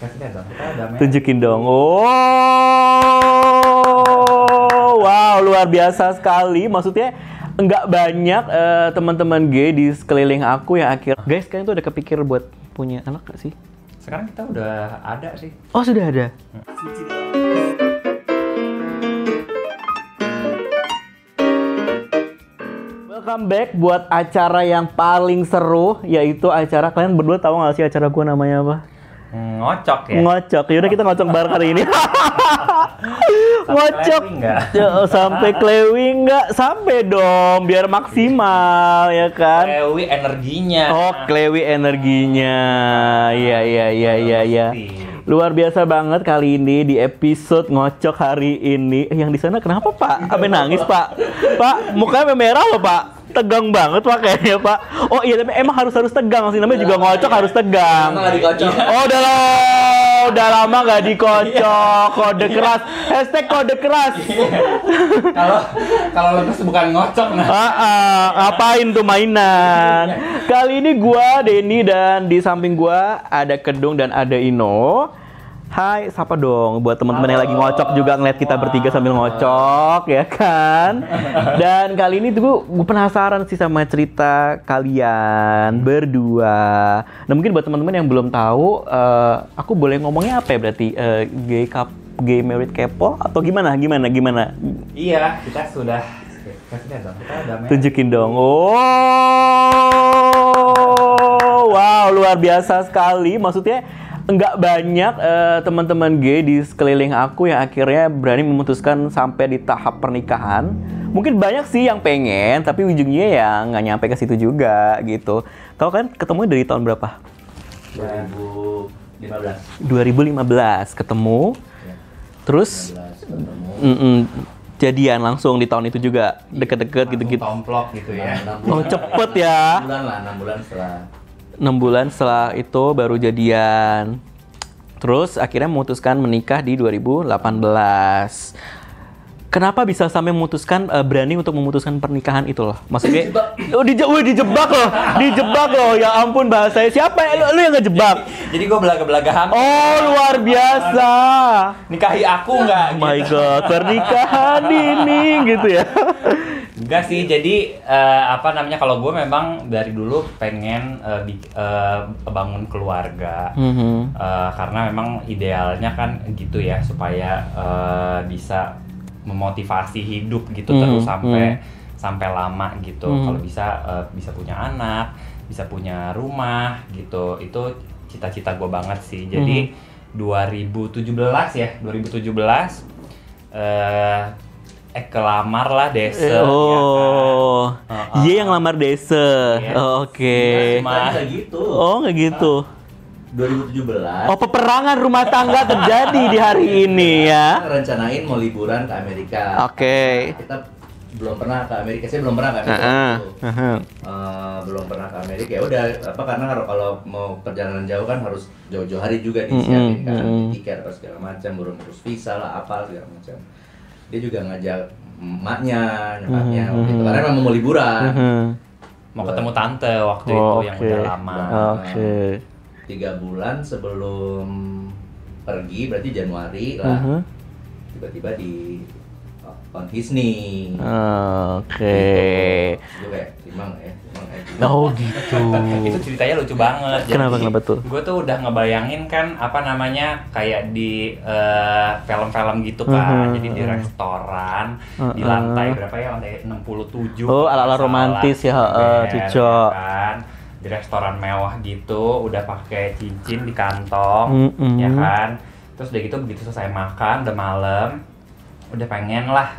Kasih lihat dong, kita ada Tunjukin dong. Oh, wow, luar biasa sekali. Maksudnya nggak banyak teman-teman gay di sekeliling aku yang guys, kalian tuh udah kepikir buat punya anak gak sih? Sekarang kita udah ada sih. Oh, sudah ada. Welcome back buat acara yang paling seru, yaitu acara kalian berdua tahu nggak sih acara gue namanya apa? Ngocok ya? Ngocok, yaudah kita ngocok bareng hari ini. Ngocok sampai Klewi nggak? Sampai dong, biar maksimal ya kan? Klewi energinya. Oh, Klewi energinya, iya. Luar biasa banget kali ini di episode ngocok hari ini. Yang di sana kenapa Pak? Sampai nangis Pak? Pak, mukanya merah loh Pak. Tegang banget Pak kayaknya Pak. Oh iya, tapi emang harus tegang sih, namanya juga ngocok harus tegang. Oh udah lama gak dikocok. Kode keras. Hashtag kode keras. Kalau lepas bukan ngocok nah. Ngapain tuh mainan? Kali ini gua Denny dan di samping gua ada Kedung dan ada Ino. Hai, sapa dong buat teman-teman yang lagi ngocok juga ngeliat kita bertiga sambil ngocok, ya kan? Dan kali ini tuh gue penasaran sih sama cerita kalian berdua. Nah mungkin buat teman-teman yang belum tahu, aku boleh ngomongnya apa ya berarti? Gay married couple atau gimana? Iya, kita sudah kasih lihat dong, kita udah tunjukin dong. Oh, wow, luar biasa sekali. Maksudnya nggak banyak teman-teman gay di sekeliling aku yang akhirnya berani memutuskan sampai di tahap pernikahan. Mungkin banyak sih yang pengen, tapi ujungnya ya nggak nyampe ke situ juga gitu. Kalau kan ketemu dari tahun berapa? 2015 ketemu. Ya. Terus jadian langsung di tahun itu juga, deket-deket gitu-gitu. Tomplok gitu ya. Oh cepet ya. 6 bulan setelah 6 bulan setelah itu baru jadian. Terus akhirnya memutuskan menikah di 2018. Kenapa bisa sampai memutuskan berani untuk memutuskan pernikahan itu loh? Maksudnya dijebak loh. Ya ampun bahasanya. Siapa lu yang ngejebak? Jadi gue belaga-belagahan. Oh, luar biasa. Nikahi aku nggak? Oh my god, pernikahan ini gitu ya. Enggak sih, jadi kalau gue memang dari dulu pengen bangun keluarga. Karena memang idealnya kan gitu ya, supaya bisa memotivasi hidup gitu terus sampai lama gitu. Kalau bisa punya anak, bisa punya rumah gitu. Itu cita-cita gue banget sih. Jadi 2017 kelamar lah Desa. Oh, ya kan? Iya yang lamar Desa. Yes. Oh, oke. Nggak gitu. Oh, nggak gitu. 2017. Oh, peperangan rumah tangga terjadi di hari ini ya. Kita rencanain mau liburan ke Amerika. Oke. Kita belum pernah ke Amerika. Saya belum pernah ke Amerika. Belum pernah ke Amerika. Ya udah, karena kalau mau perjalanan jauh kan harus jauh-jauh hari juga disiapin kan, tiket apa segala macam, urus visa lah, apa segala macam. Dia juga ngajak nyokapnya gitu. Karena memang mau liburan. Mau ketemu tante waktu itu yang udah lama. Oke. 3 bulan sebelum pergi, berarti Januari lah. Tiba-tiba di on his knee. Oke. Gitu. Kayak Timang Oh gitu. Itu ceritanya lucu banget. Kenapa tuh? Gue tuh udah ngebayangin kan kayak di film-film gitu kan. Jadi di restoran di lantai berapa ya? Lantai 67. Oh, ala-ala romantis ya, cocok. Kan? Di restoran mewah gitu, udah pakai cincin di kantong, ya kan. Terus udah gitu begitu selesai makan, udah malam, udah pengen lah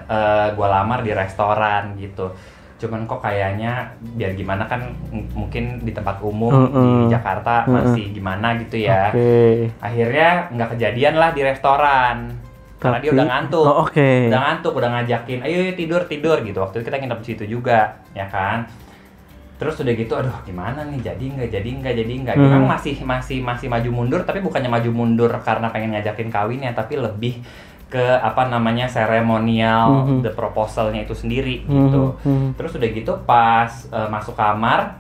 gue lamar di restoran gitu. Cuman kok kayaknya biar gimana kan mungkin di tempat umum di Jakarta masih gimana gitu ya. Akhirnya nggak kejadian lah di restoran. Karena dia udah ngantuk. Udah ngantuk, udah ngajakin, ayo tidur gitu. Waktu itu kita nginep di situ juga, ya kan. Terus udah gitu, aduh gimana nih, jadi nggak. Memang masih maju mundur, tapi bukannya maju mundur karena pengen ngajakin kawin ya, tapi lebih ke seremonial the proposalnya itu sendiri gitu. Terus udah gitu pas masuk kamar,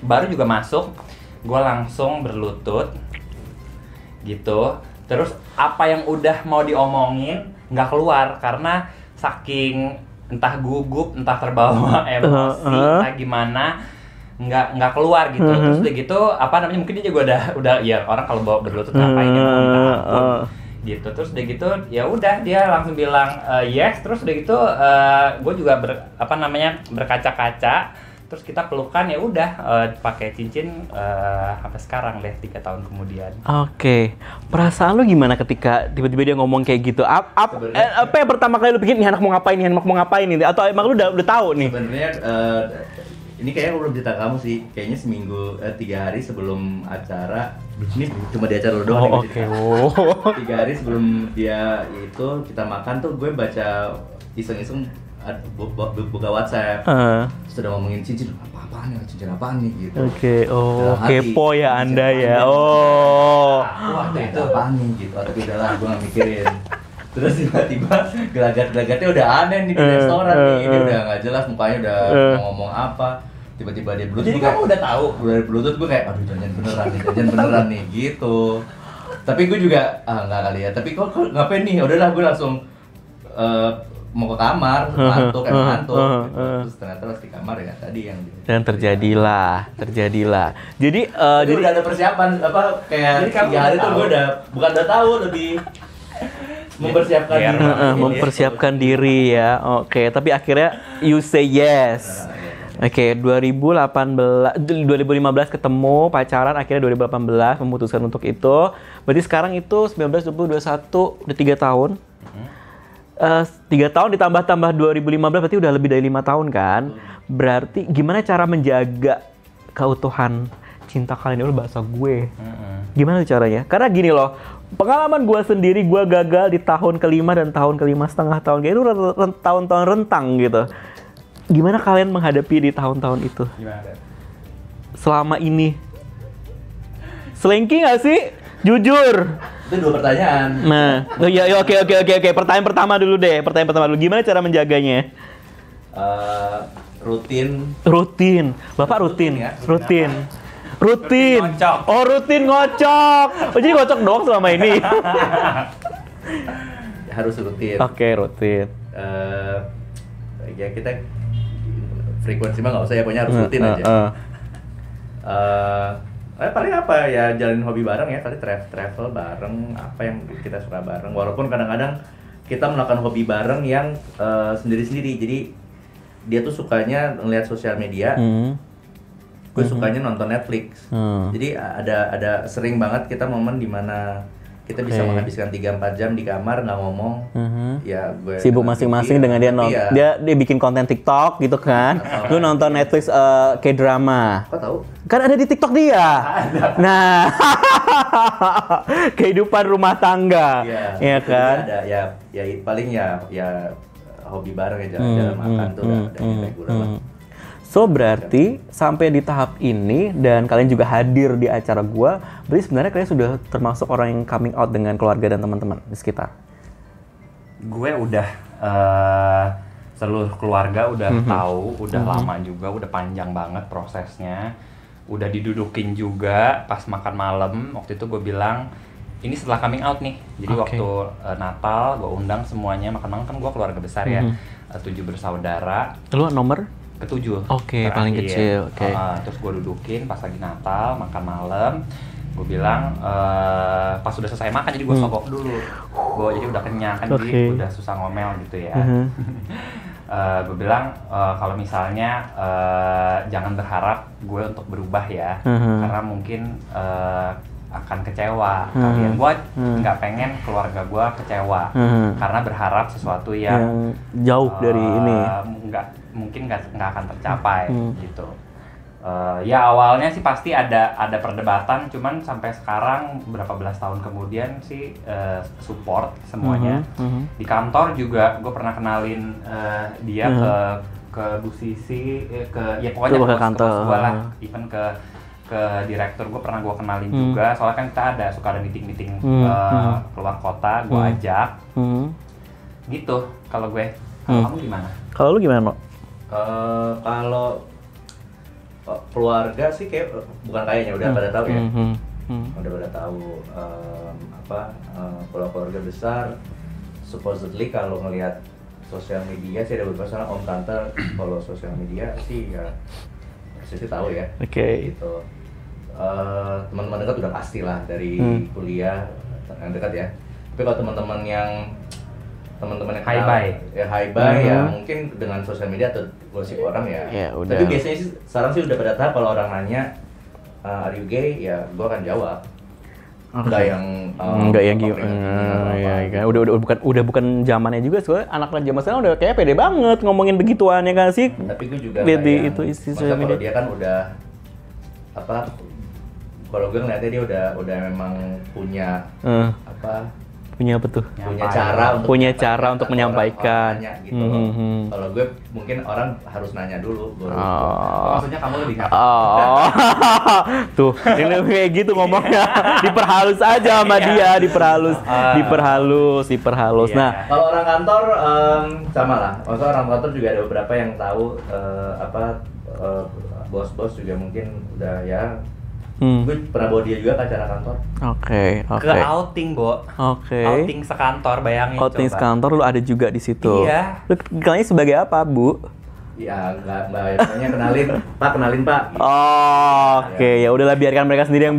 baru juga masuk, gue langsung berlutut gitu. Terus apa yang udah mau diomongin nggak keluar karena saking entah gugup, entah terbawa emosi, entah gimana nggak keluar gitu. Terus udah gitu apa namanya, mungkin dia juga udah ya orang kalau bawa berlutut ngapain ya, minta ampun gitu. Terus udah gitu ya udah dia langsung bilang yes. Terus udah gitu gue juga berkaca-kaca. Terus kita pelukan, ya udah pakai cincin sampai sekarang deh 3 tahun kemudian. Oke. Perasaan lu gimana ketika tiba-tiba dia ngomong kayak gitu? Apa yang pertama kali lu pikir, nih anak mau ngapain ini? Atau emang lu udah tahu nih? Sebenarnya ini kayaknya belum cerita kamu sih. Kayaknya seminggu 3 hari sebelum acara. Ini cuma di acara lu doang. Oke. 3 hari sebelum dia itu kita makan tuh gue baca iseng-iseng buka WhatsApp. Terus udah ngomongin cincin apaan nih gitu. Oke. Dalam Kepo hati, ya Anda cincin ya. Waktu itu apaan nih gitu. Tapi udahlah gue gak mikirin. Terus tiba-tiba gelagat-gelagatnya udah aneh nih di restoran nih. Dia udah gak jelas mukanya, udah mau ngomong apa. Tiba-tiba dia bluetooth. Jadi kamu udah tahu? Udah bluetooth gue kayak aduh jangan beneran nih gitu. Tapi gue juga nggak kali ya. Tapi kok ngapain nih? Udahlah gue langsung mau ke kamar, ngantuk. Terus ternyata pas di kamar ya tadi yang dan terjadilah. Jadi udah ada persiapan apa kayak 3 hari tuh gue udah tahu lebih mempersiapkan diri ya. Oke, tapi akhirnya you say yes. Oke, 2015 ketemu, pacaran, akhirnya 2018 memutuskan untuk itu. Berarti sekarang itu 19, 20, 21, udah 3 tahun. 3 tahun ditambah 2015 berarti udah lebih dari 5 tahun kan? Berarti gimana cara menjaga keutuhan cinta kalian? Ini bahasa gue. Gimana caranya? Karena gini loh, pengalaman gue sendiri, gue gagal di tahun kelima dan tahun kelima setengah tahun. Kayak itu tahun-tahun rentang gitu. Gimana kalian menghadapi di tahun-tahun itu? Gimana? Selama ini selingkuh nggak sih? Jujur. Itu 2 pertanyaan. Nah, oke. Pertanyaan pertama dulu. Gimana cara menjaganya? Rutin. Bapak rutin. Rutin. Oh, rutin ngocok. Oh, jadi ngocok doang selama ini. Harus rutin. Oke, rutin. Ya kita frekuensi mah nggak usah ya, pokoknya harus rutin aja. Paling apa ya, jalanin hobi bareng ya, kali travel bareng, apa yang kita suka bareng. Walaupun kadang-kadang kita melakukan hobi bareng yang sendiri-sendiri. Jadi dia tuh sukanya ngeliat sosial media, gue sukanya nonton Netflix. Jadi ada sering banget kita momen dimana kita bisa menghabiskan 3-4 jam di kamar nggak ngomong. Ya gue sibuk masing-masing dengan dia nonton. Dia bikin konten TikTok gitu kan. Lu nonton Netflix K-drama. Kok tahu? Kan ada di TikTok dia. Nah, kehidupan rumah tangga. Iya kan? Ada ya paling ya hobi bareng ya, jalan-jalan makan tuh udah reguler lah. So berarti sampai di tahap ini dan kalian juga hadir di acara gua, berarti sebenarnya kalian sudah termasuk orang yang coming out dengan keluarga dan teman-teman di sekitar. Gue udah seluruh keluarga udah tahu, udah lama juga, udah panjang banget prosesnya. Udah didudukin juga pas makan malam. Waktu itu gue bilang ini setelah coming out nih. Jadi waktu Natal gue undang semuanya makan malam, kan gue keluarga besar ya, 7 bersaudara. Lu nomor? Ke-7. Oke, paling kecil. Oke. Terus gue dudukin pas lagi Natal, makan malam. Gue bilang pas udah selesai makan, jadi gue sogok dulu. Gue jadi udah kenyang kan, jadi udah susah ngomel gitu ya. Gue bilang kalau misalnya jangan berharap gue untuk berubah ya, karena mungkin akan kecewa kalian. Gue nggak pengen keluarga gue kecewa karena berharap sesuatu yang jauh dari ini. Mungkin nggak akan tercapai gitu. Ya awalnya sih pasti ada perdebatan, cuman sampai sekarang berapa belas tahun kemudian sih support semuanya. Di kantor juga gue pernah kenalin dia ke Bu Sisi, ya pokoknya ke kantor gue lah, even ke direktur gue pernah gue kenalin juga. Soalnya kan kita suka ada meeting keluar kota, gue ajak gitu. Kalau gue, kamu gimana? Kalau lu gimana, Mo? Kalau keluarga sih kayak bukan kayaknya udah pada tahu ya. udah pada tahu kalau keluarga besar supposedly kalau ngelihat sosial media sih ada beberapa om tante kalau sosial media sih ya pasti tahu ya. Gitu. Teman-teman dekat udah pastilah dari kuliah yang dekat ya. Tapi kalau teman-teman yang high bye ya mungkin dengan sosial media atau gosip orang ya. Udah. Tapi biasanya sih sekarang sih udah pada tahap kalau orang nanya are you gay ya gua akan jawab. Enggak yang gimana. Udah bukan zamannya juga soalnya anak zaman sekarang udah kayak pede banget ngomongin begituan ya kan sih. Tapi gue juga itu isi sosial media. Kalau dia kan udah kalau gue ngeliatnya dia udah memang punya punya apa tuh? Punya cara untuk menyampaikan. Gitu. Kalau gue mungkin orang harus nanya dulu. Maksudnya kamu lebih tuh, ini kayak gitu ngomongnya. Diperhalus aja sama dia, diperhalus. Iya. Nah, kalau orang kantor sama lah. Maksudnya orang kantor juga ada beberapa yang tahu bos-bos juga mungkin udah ya. Gue pernah bawa dia juga ke acara kantor. Oke. Ke outing, Bo. Outing sekantor, bayangin outing coba. sekantor lu ada juga di situ. Iya. Lu kenalnya sebagai apa, Bu? Ya, enggak kenalin, Pak. Oke, ya udahlah biarkan mereka sendiri yang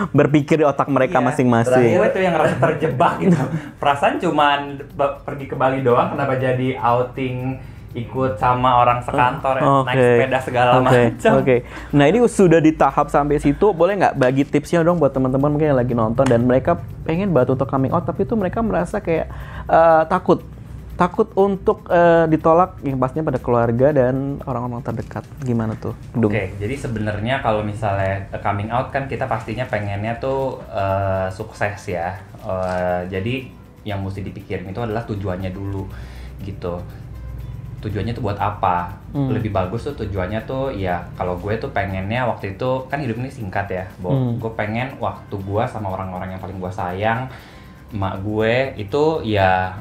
berpikir di otak mereka masing-masing. Gue tuh yang ngerasa terjebak gitu. Perasaan cuman pergi ke Bali doang, kenapa jadi outing ikut sama orang sekantor naik sepeda segala macam. Oke. Nah ini sudah di tahap sampai situ, boleh nggak bagi tipsnya dong buat teman-teman mungkin yang lagi nonton dan mereka pengen banget untuk coming out tapi itu mereka merasa kayak takut untuk ditolak yang pastinya pada keluarga dan orang-orang terdekat. Gimana tuh? Oke, jadi sebenarnya kalau misalnya coming out kan kita pastinya pengennya tuh sukses ya. Jadi yang mesti dipikirin itu adalah tujuannya dulu gitu. Tujuannya tuh buat apa? Lebih bagus tuh tujuannya tuh ya kalau gue tuh pengennya waktu itu kan hidup ini singkat ya, gue pengen waktu gue sama orang-orang yang paling gue sayang, emak gue itu ya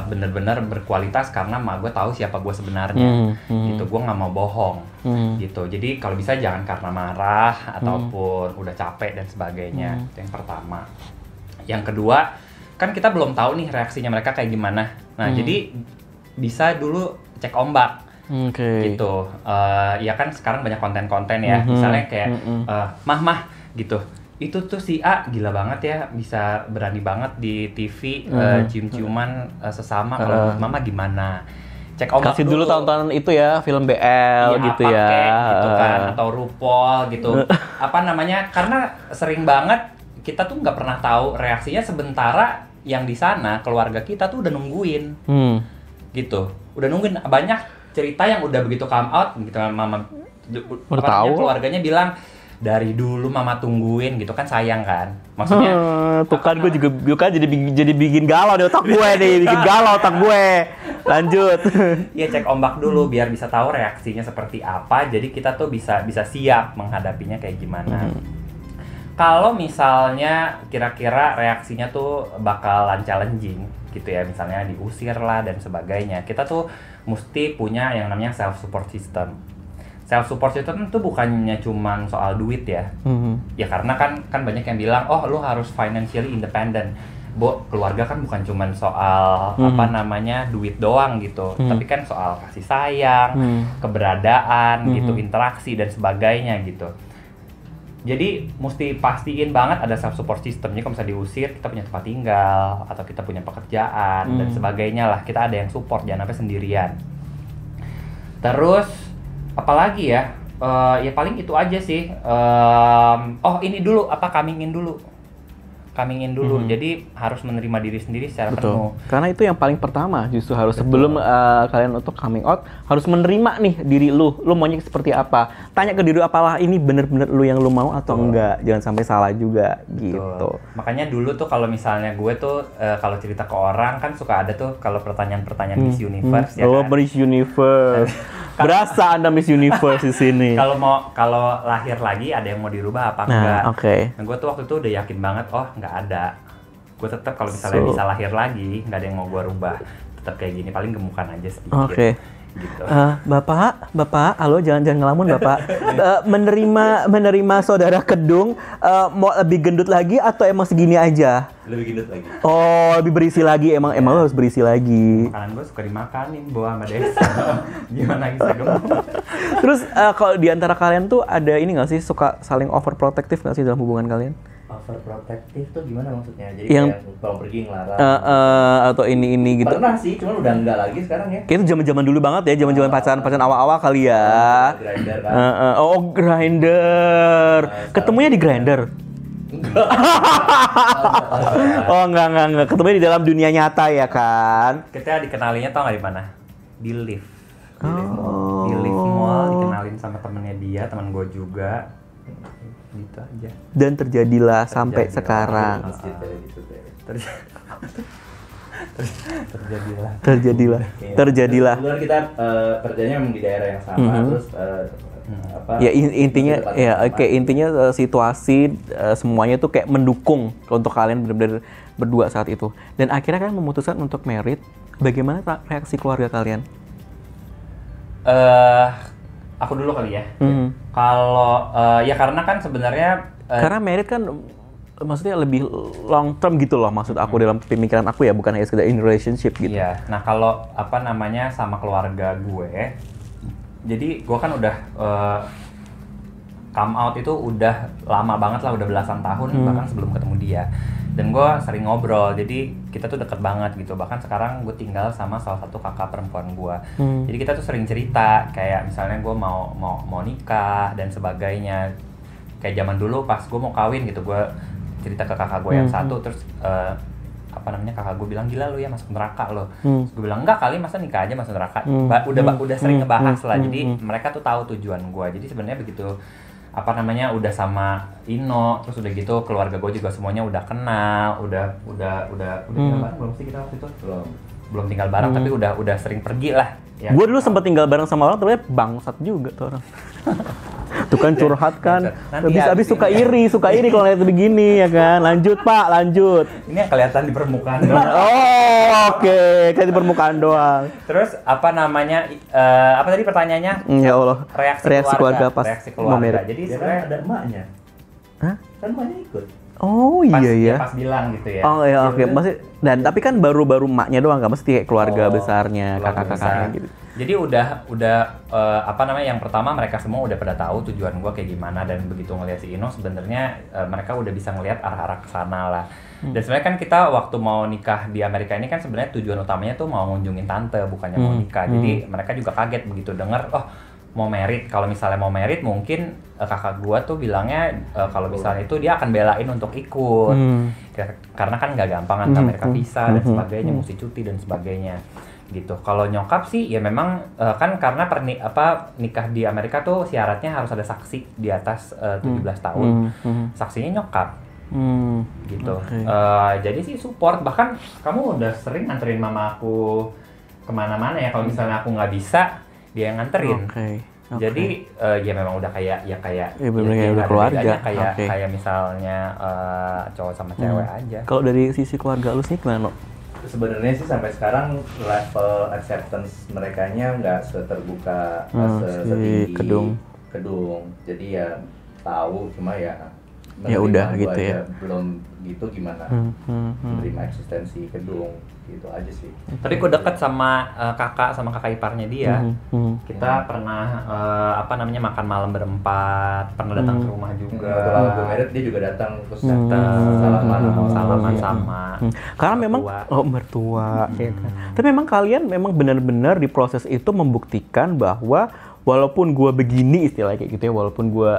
bener-bener berkualitas karena emak gue tahu siapa gue sebenarnya, gitu. Gue nggak mau bohong, gitu. Jadi kalau bisa jangan karena marah ataupun udah capek dan sebagainya. Itu yang pertama. Yang kedua kan kita belum tahu nih reaksinya mereka kayak gimana. Nah jadi bisa dulu cek ombak, gitu. Ya kan sekarang banyak konten-konten ya, misalnya kayak mah gitu. Itu tuh si A gila banget ya, bisa berani banget di TV cium-ciuman sesama. Kalau mama gimana? Cek ombak kasih dulu tontonan itu ya, film BL gitu ya. Gitu kan, atau RuPaul gitu. Apa namanya? Karena sering banget kita tuh nggak pernah tahu reaksinya, sementara yang di sana keluarga kita tuh udah nungguin. Gitu, udah nungguin. Banyak cerita yang udah begitu come out gitu, mama keluarganya bilang dari dulu mama tungguin gitu kan, sayang kan maksudnya. Tuh kan gue juga jadi bikin galau di otak gue nih, bikin galau otak gue. Lanjut. Ya cek ombak dulu biar bisa tahu reaksinya seperti apa, jadi kita tuh bisa siap menghadapinya kayak gimana. Kalau misalnya kira-kira reaksinya tuh bakalan challenging gitu ya, misalnya diusir lah dan sebagainya, kita tuh mesti punya yang namanya self support system. Self support system itu bukannya cuman soal duit ya. Ya karena kan banyak yang bilang, oh lu harus financially independent. Keluarga kan bukan cuman soal duit doang gitu, tapi kan soal kasih sayang, keberadaan gitu, interaksi dan sebagainya gitu. Jadi mesti pastiin banget ada self support systemnya. Kalau misalnya diusir, kita punya tempat tinggal atau kita punya pekerjaan dan sebagainya lah. Kita ada yang support, jangan sampai sendirian. Terus apalagi ya? Ya paling itu aja sih. Ini dulu coming in dulu. Jadi harus menerima diri sendiri secara penuh. Karena itu yang paling pertama justru harus. Sebelum kalian untuk coming out harus menerima nih diri lu maunya seperti apa. Tanya ke diri lu, apalah ini bener-bener lu yang lu mau atau enggak. Jangan sampai salah juga. Gitu. Makanya dulu tuh kalau misalnya gue tuh kalau cerita ke orang kan suka ada tuh kalau pertanyaan-pertanyaan Miss Universe ya kan. Miss Universe. Berasa Anda Miss Universe di sini. Kalau lahir lagi ada yang mau dirubah apa enggak? Nah, gue tuh waktu itu udah yakin banget, nggak ada. Gue tetap kalau misalnya bisa lahir lagi, nggak ada yang mau gue rubah. Tetap kayak gini, paling gemukan aja sedikit. gitu. Bapak, halo, jangan ngelamun Bapak. Menerima saudara Kedung, mau lebih gendut lagi atau emang segini aja? Lebih gendut lagi. Oh, lebih berisi lagi. Emang lo harus berisi lagi. Makanan gue suka dimakanin bawa sama Desa. Gimana bisa gemuk? Terus kalau di antara kalian tuh ada ini nggak sih, suka saling overprotective nggak sih dalam hubungan kalian? Overprotective tuh gimana maksudnya? Jadi yang kayak kalau pergi ngelarang. Atau ini gitu. Pernah sih, cuman udah enggak lagi sekarang ya. Kayak itu zaman-zaman dulu banget ya, zaman-zaman pacaran awal-awal kali ya. Grindr kan. Grindr. Ketemunya di Grindr. Oh, enggak. Ketemunya di dalam dunia nyata ya kan? Kita dikenalinya tau nggak di mana? Di lift. Oh. Di lift mall, dikenalin sama temennya dia, teman gue juga. Gitu aja. Dan terjadilah sampai sekarang. Terjadilah. Kebetulan kita kerjanya memang di daerah yang sama, terus ya intinya situasi semuanya tuh kayak mendukung untuk kalian benar-benar berdua saat itu. Dan akhirnya kalian memutuskan untuk married. Bagaimana reaksi keluarga kalian? Aku dulu kali ya. Kalau ya karena kan sebenarnya karena married kan maksudnya lebih long term gitu loh, maksud aku dalam pemikiran aku ya, bukan hanya sekedar in relationship gitu. Iya. Nah, kalau sama keluarga gue, jadi gue kan udah come out itu udah lama banget lah, udah belasan tahun bahkan sebelum ketemu dia. Dan gue sering ngobrol, jadi kita tuh deket banget gitu. Bahkan sekarang gue tinggal sama salah satu kakak perempuan gue. Jadi kita tuh sering cerita, kayak misalnya gue mau nikah dan sebagainya. Kayak zaman dulu pas gue mau kawin gitu, gue cerita ke kakak gue yang satu, terus kakak gue bilang, gila lu ya masuk neraka lo. Terus gue bilang, enggak kali, masa nikah aja masuk neraka. Udah sering ngebahas lah. Jadi mereka tuh tahu tujuan gue. Jadi sebenarnya begitu udah sama Ino, terus udah gitu keluarga gue juga semuanya udah kenal, udah tinggal bareng belum sih kita waktu itu? Belum tinggal bareng, tapi udah sering pergi lah. Ya. Gue dulu sempat tinggal bareng sama orang, ternyata bangsat juga tuh orang. Tuh kan curhat kan, habis suka iri kalau lihat begini ya kan. Lanjut Pak, lanjut. Ini yang kelihatan di permukaan doang. Oke, kayak di permukaan doang. Terus apa tadi pertanyaannya? Ya Allah. Reaksi keluarga pas mau married. Jadi sebenarnya ada emaknya. Hah? Kan emaknya ikut. Oh iya ya. Pas bilang gitu ya. Oh iya, oke. Masih tapi kan baru emaknya doang, nggak mesti kayak keluarga besarnya, kakak-kakaknya gitu. Jadi udah yang pertama mereka semua udah pada tahu tujuan gue kayak gimana, dan begitu ngeliat si Ino sebenarnya mereka udah bisa ngeliat arah-arah kesana lah. Dan sebenarnya kan kita waktu mau nikah di Amerika ini kan sebenarnya tujuan utamanya tuh mau ngunjungin tante, bukannya mau nikah. Jadi mereka juga kaget begitu denger, mau married. Kalau misalnya mau married mungkin kakak gua tuh bilangnya kalau misalnya itu dia akan belain untuk ikut. Karena kan nggak gampang kan Amerika visa dan sebagainya, mesti cuti dan sebagainya gitu. Kalau nyokap sih ya memang kan karena nikah di Amerika tuh syaratnya harus ada saksi di atas 17 tahun. Saksinya nyokap. Gitu. Jadi sih support, bahkan kamu udah sering nganterin mama aku kemana-mana ya, kalau misalnya aku nggak bisa dia yang nganterin. Jadi ya memang udah kayak udah keluarga. Kayak misalnya cowok sama cewek aja. Kalau dari sisi keluarga lu sih gimana? Sebenarnya sih sampai sekarang level acceptance merekanya nggak seterbuka setinggi Kedung. Jadi ya tahu, cuma ya udah gitu ya. Belum gitu gimana menerima eksistensi Kedung, gitu aja sih. Tapi gue deket sama kakak iparnya dia. Kita pernah makan malam berempat, pernah datang ke rumah juga. Kalau gue married dia juga datang, terus salaman sama. Karena memang mertua. Tapi memang kalian memang benar-benar di proses itu membuktikan bahwa walaupun gue begini istilahnya kayak gitu ya, walaupun gue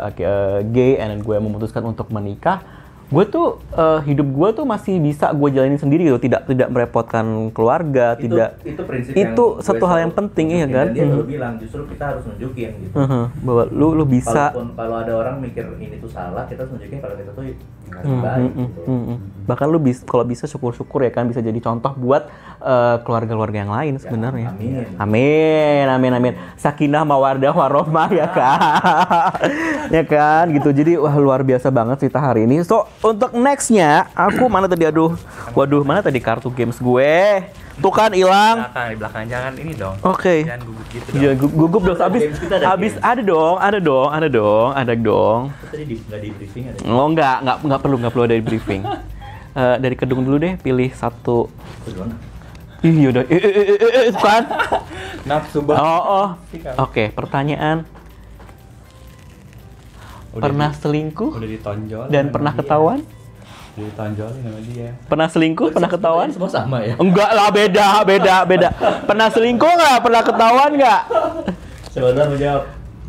gay and gue memutuskan untuk menikah, gue tuh hidup gue tuh masih bisa gue jalanin sendiri gitu, tidak merepotkan keluarga, itu prinsip itu satu hal yang penting ya kan. Dia baru bilang justru kita harus nunjukin gitu bahwa lu bisa. Kalau ada orang mikir ini tuh salah, kita harus nunjukin kalau kita tuh nggak baik gitu. Bahkan lu kalau bisa syukur-syukur ya kan, bisa jadi contoh buat keluarga-keluarga yang lain sebenarnya. Amin. Sakinah mawaddah warahmah ya kan. Ya kan gitu. Jadi wah luar biasa banget cerita hari ini. So untuk nextnya aku mana tadi waduh mana tadi kartu games gue. Tuh kan hilang. Di belakang jangan ini dong. Oke. Jangan gugup gitu dong. Iya, gugup dong. Habis ada dong. Tadi nggak di briefing ada. Oh nggak perlu ada di briefing. Dari Kedung dulu deh, pilih satu. Iya udah. Kan. Nafsu banget. Oke, pertanyaan. Pernah selingkuh Udah ditonjol. dan pernah ketahuan? Udah ditonjolin sama dia. Pernah selingkuh, pernah ketahuan? Semua sama ya? Enggak lah, beda. Pernah selingkuh nggak? Pernah ketahuan nggak? Sebentar mau jawab.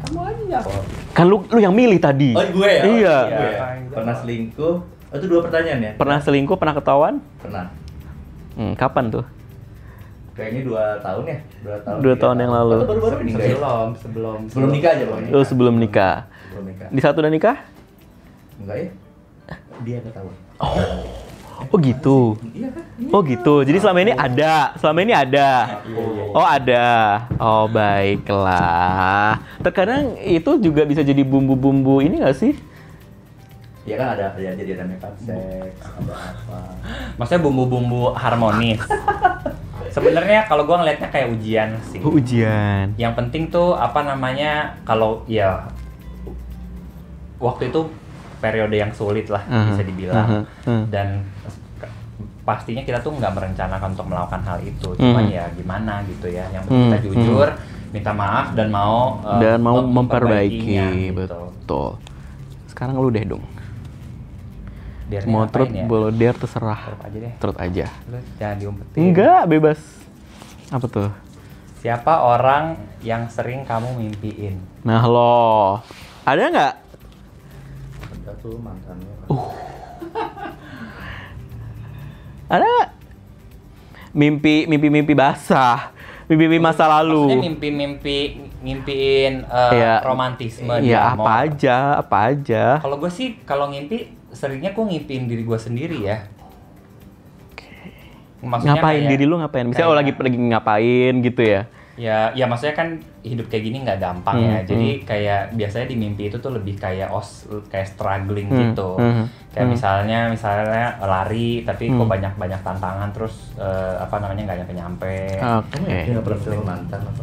Kamu aja jawab. Kan lu yang milih tadi. Oh gue ya? Iya. Gue ya? Pernah selingkuh? Oh, itu 2 pertanyaan ya? Pernah selingkuh, pernah ketahuan? Pernah. Kapan tuh? Kayaknya 2 tahun ya? 2 tahun. 2 tahun yang lalu. Atau baru-baru ini enggak ya? Sebelum nikah aja pokoknya. Oh, sebelum nikah. Sebelum nikah. Di saat udah nikah? Enggak ya? Dia ketahuan. Oh gitu. Iya kan? Oh gitu. Jadi selama ini ada. Oh ada. Oh baiklah. Terkadang itu juga bisa jadi bumbu-bumbu ini nggak sih? Iya kan ada jadi ada make up seks, ada apa. Maksudnya bumbu-bumbu harmonis. Sebenarnya kalau gua ngelihatnya kayak ujian sih. Ujian. Yang penting tuh apa namanya, kalau ya waktu itu periode yang sulit lah bisa dibilang. Dan pastinya kita tuh nggak merencanakan untuk melakukan hal itu. Cuman ya gimana gitu ya. Yang penting kita jujur, minta maaf dan mau memperbaiki. gitu. Betul. Sekarang lu deh dong. Dernya Mau ngapain trut ya? boleh der terserah. Trut aja deh. Trut aja. Lu jangan diumpetin. Enggak, bebas. Apa tuh? Siapa orang yang sering kamu mimpiin? Nah lo, ada nggak? Ada tuh mantannya. Ada nggak? Mimpi basah. Mimpi masa lalu. Maksudnya ngimpiin Iya. romantisme Iya, di apa aja. Kalau gue sih kalau ngimpi seringnya gue ngimpiin diri gue sendiri ya. Maksudnya Ngapain kayak- diri lu ngapain? Misalnya kayak- lagi ngapain gitu ya. Ya maksudnya kan hidup kayak gini nggak gampang ya. Jadi kayak biasanya di mimpi itu tuh lebih kayak kayak struggling gitu. Kayak misalnya lari tapi kok banyak tantangan terus apa namanya nggak nyampe. Oke. Dia nggak pernah punya mantan apa?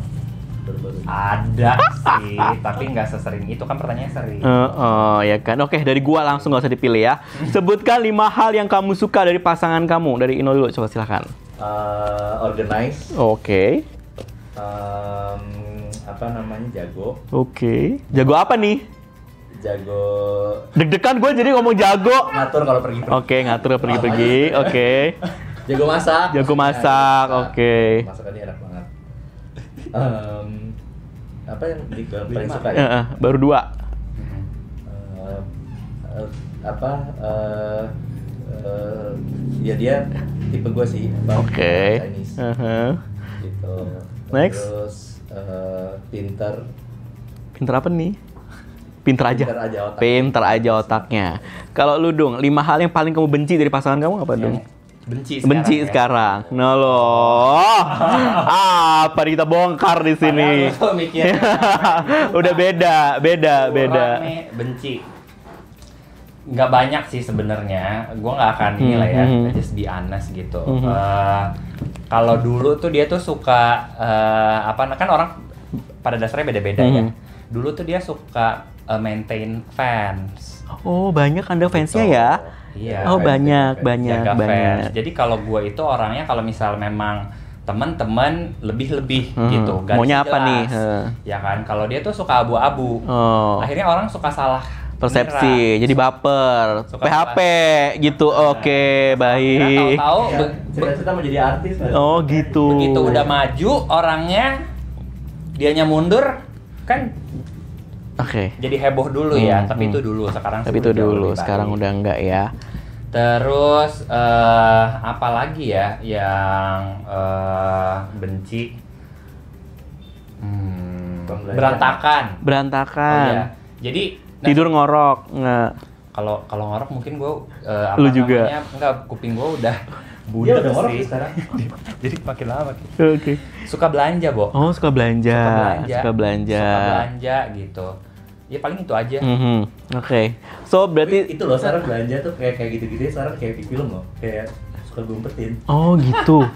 Baru-baru. Ada sih, tapi nggak sesering itu kan pertanyaannya sering. Ya kan. Oke, dari gua langsung nggak usah dipilih ya. Sebutkan 5 hal yang kamu suka dari pasangan kamu. Dari Ino dulu, coba silakan. Organize. Oke. Apa namanya, jago. Oke. Jago apa nih? Jago Deg-degan gue jadi ngomong jago. ngatur kalau pergi. Oke, ngatur pergi-pergi. Oke. Jago masak. Jago masak. Oke. Masakannya enak banget. Apa yang paling suka ya? Baru 2. Ya dia tipe gue sih. Oke. Chinese. Gitu. Next. Terus pinter. Pinter apa nih? Pinter aja. Pinter aja otaknya. Pinter aja otaknya. Kalau lu dong, 5 hal yang paling kamu benci dari pasangan kamu apa dong? Benci sekarang. Nah loh. Apa kita bongkar di sini? Udah beda. Orangnya benci. Nggak banyak sih sebenarnya. Gue nggak akan ini lah ya. Just be honest gitu. Kalau dulu tuh dia tuh suka kan orang pada dasarnya beda-beda ya. Dulu tuh dia suka maintain fans. Oh, banyak Anda fansnya Gitu. ya? Iya. Oh, banyak. Jaga fans. Jadi kalau gue itu orangnya kalau misal memang teman-teman lebih gitu. Garis Maunya apa jelas. nih? Ya kan. Kalau dia tuh suka abu-abu. Oh. Akhirnya orang suka salah Persepsi, mengira. jadi baper, Suka PHP gitu. Oke, baik. Tahu-tahu Cita-cita mau jadi artis. Oh gitu. begitu udah maju orangnya, dianya mundur kan. Oke. Jadi heboh dulu ya, tapi itu dulu. Sekarang Tapi sih itu udah jauh dulu, lebih sekarang baik. udah enggak ya. Terus apa lagi ya yang benci? Berantakan. Berantakan. Oh, iya. Jadi Tidur ngorok, enggak. Kalau ngorok mungkin gue Lu juga? enggak, kuping gue udah Dia budek udah ngorok sih sekarang. jadi makin lama. Oke. Suka belanja, Bo. Oh, suka belanja. Suka belanja gitu. Ya paling itu aja. Oke. So berarti Itu loh, Sarah belanja tuh kayak gitu-gitu ya, Sarah kayak di film loh. Kayak suka ngumpetin. oh gitu.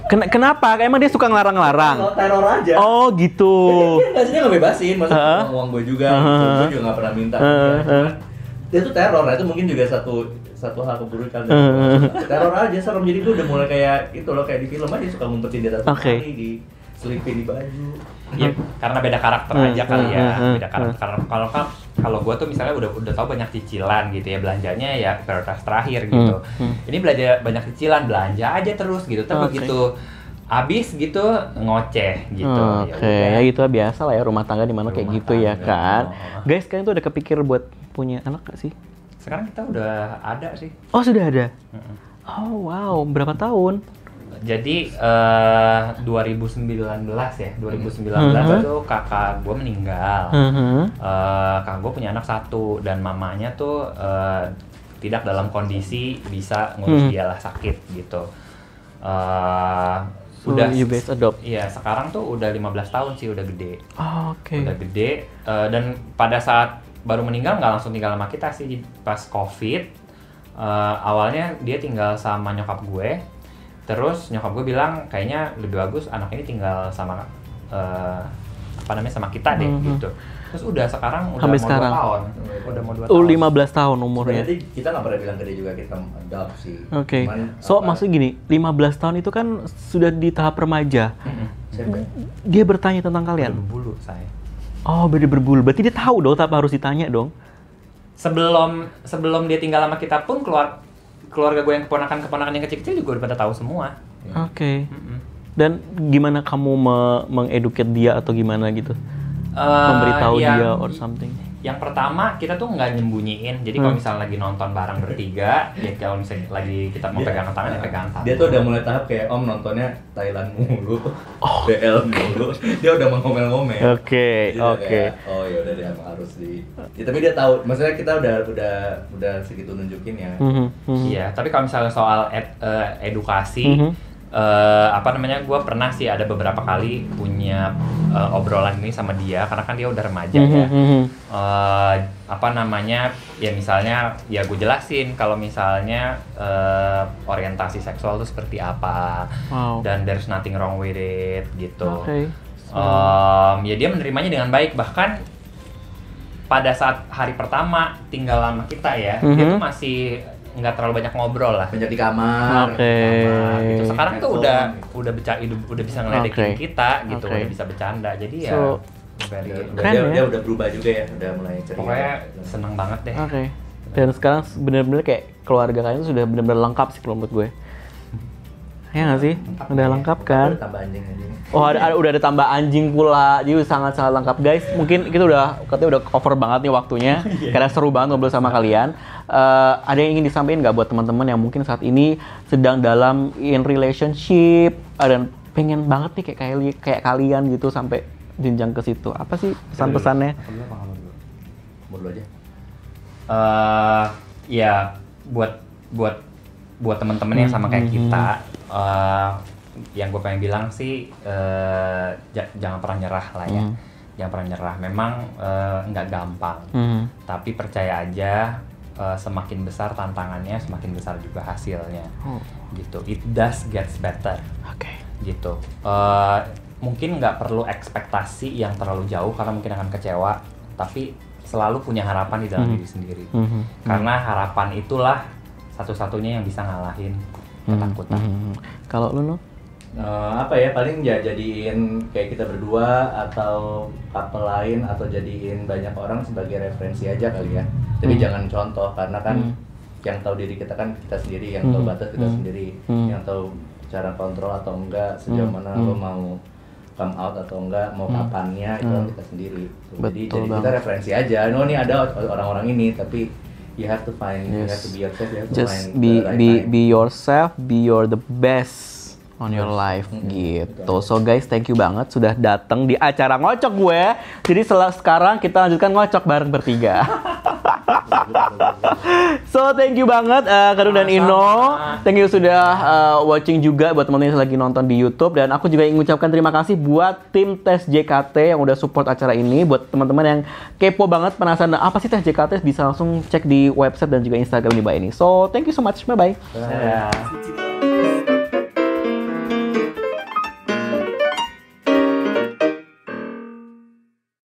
Kenapa? Emang dia suka ngelarang-larang? Teror aja. Oh gitu. Dia nggak bebasin, maksudnya uang gue juga, gue juga nggak pernah minta. Dia tuh teror, nah itu mungkin juga satu hal keburukan. Teror aja, serem. Jadi gue udah mulai kayak itu loh, kayak di film aja suka ngumpetin di atas lemari, diselipin di baju. Ya, karena beda karakter aja kali ya. Beda karakter. Kalau gue tuh misalnya udah tahu banyak cicilan gitu ya, belanjanya ya prioritas terakhir gitu. Ini belanja banyak cicilan, belanja aja terus gitu. Tapi begitu habis gitu ngoceh gitu. Oke, ya gitu biasa lah ya rumah tangga di mana kayak gitu ya kan. Guys, kalian tuh udah kepikir buat punya anak gak sih? Sekarang kita udah ada sih. Oh, sudah ada. Oh, wow. Berapa tahun? Jadi 2019 ya, 2019 itu kakak gue meninggal. Kakak gue punya anak 1 dan mamanya tuh tidak dalam kondisi bisa ngurus dia lah, sakit gitu. Udah you guys adopt? Iya, sekarang tuh udah 15 tahun sih, udah gede. Oke. Udah gede dan pada saat baru meninggal nggak langsung tinggal sama kita sih, pas COVID. Awalnya dia tinggal sama nyokap gue. Terus nyokap gue bilang kayaknya lebih bagus anak ini tinggal sama sama kita deh gitu. Terus udah sekarang udah sampai mau sekarang 2 tahun. Udah mau 2 tahun. 15 tahun umurnya. Berarti kita nggak pernah bilang ke dia juga kita adopt sih. Oke. So maksud gini, 15 tahun itu kan sudah di tahap remaja. Dia bertanya tentang kalian. Berbulu saya. Oh, berbulu. Berarti dia tahu dong, tapi harus ditanya dong. Sebelum dia tinggal sama kita pun keluarga gue yang keponakan yang kecil-kecil juga udah pada tahu semua. Oke. Dan gimana kamu mengeduket dia atau gimana gitu? Memberitahu dia or something? Yang pertama kita tuh nggak nyembunyiin. Jadi kalau misalnya lagi nonton bareng bertiga, ya kalau misalnya lagi kita mau pegangan tangan ya pegangan tangan. Dia tuh udah mulai tahap kayak om nontonnya Thailand mulu, BL mulu. Dia udah ngomel-ngomel. Oke. Oh ya udah dia harus di. Ya, tapi dia tahu. Maksudnya kita udah segitu nunjukin ya. Iya. Tapi kalau misalnya soal edukasi. Gue pernah sih ada beberapa kali punya obrolan ini sama dia karena kan dia udah remaja ya. Ya misalnya ya gue jelasin kalau misalnya orientasi seksual itu seperti apa. Dan there's nothing wrong with it gitu. Ya dia menerimanya dengan baik, bahkan pada saat hari pertama tinggal sama kita ya, dia tuh masih nggak terlalu banyak ngobrol lah. Banyak di kamar. Gitu. Sekarang tuh udah bisa ngeledekin kita gitu, udah bisa bercanda. Jadi ya dia udah berubah juga ya, udah mulai ceria. Pokoknya seneng banget deh. Dan sekarang benar-benar kayak keluarga kalian sudah benar-benar lengkap sih kalau menurut gue. Ya nggak sih? Udah lengkap kan? Udah tambah anjing. Oh, udah ada tambah anjing pula. Jadi sangat-sangat lengkap, guys. Mungkin kita katanya udah cover banget nih waktunya. Karena seru banget ngobrol sama kalian. Ada yang ingin disampaikan nggak buat teman-teman yang mungkin saat ini sedang dalam in relationship dan pengen banget nih kayak kalian gitu sampai jenjang ke situ. Apa sih pesan-pesannya? Dulu aja. Ya buat teman-teman yang sama kayak kita, yang gue pengen bilang sih jangan pernah nyerah lah ya. Jangan pernah nyerah. Memang nggak gampang, tapi percaya aja semakin besar tantangannya, semakin besar juga hasilnya. Gitu. It does gets better. Gitu. Mungkin nggak perlu ekspektasi yang terlalu jauh karena mungkin akan kecewa, tapi selalu punya harapan di dalam diri sendiri. Karena harapan itulah satu-satunya yang bisa ngalahin ketakutan. Kalau lu, paling jadiin kayak kita berdua atau couple lain atau jadiin banyak orang sebagai referensi aja kali ya. Tapi jangan contoh, karena kan yang tahu diri kita kan kita sendiri, yang tahu batas kita sendiri, yang tahu cara kontrol atau enggak, sejauh mana lo mau come out atau enggak, mau kapannya itu kita sendiri. Jadi kita referensi aja. Ini ada orang-orang ini, tapi you have to find, you have to be yourself, you have to find the right time. Be yourself, be the best on your life gitu. So guys, thank you banget sudah datang di acara ngocok gue. Jadi sekarang kita lanjutkan ngocok bareng bertiga. So thank you banget Kadung dan Ino. Thank you sudah watching juga buat teman-teman yang lagi nonton di YouTube. Dan aku juga ingin mengucapkan terima kasih buat tim tes JKT yang udah support acara ini. Buat teman-teman yang kepo banget penasaran apa sih tes JKT, bisa langsung cek di website dan juga Instagram di bawah ini. So thank you so much, bye bye.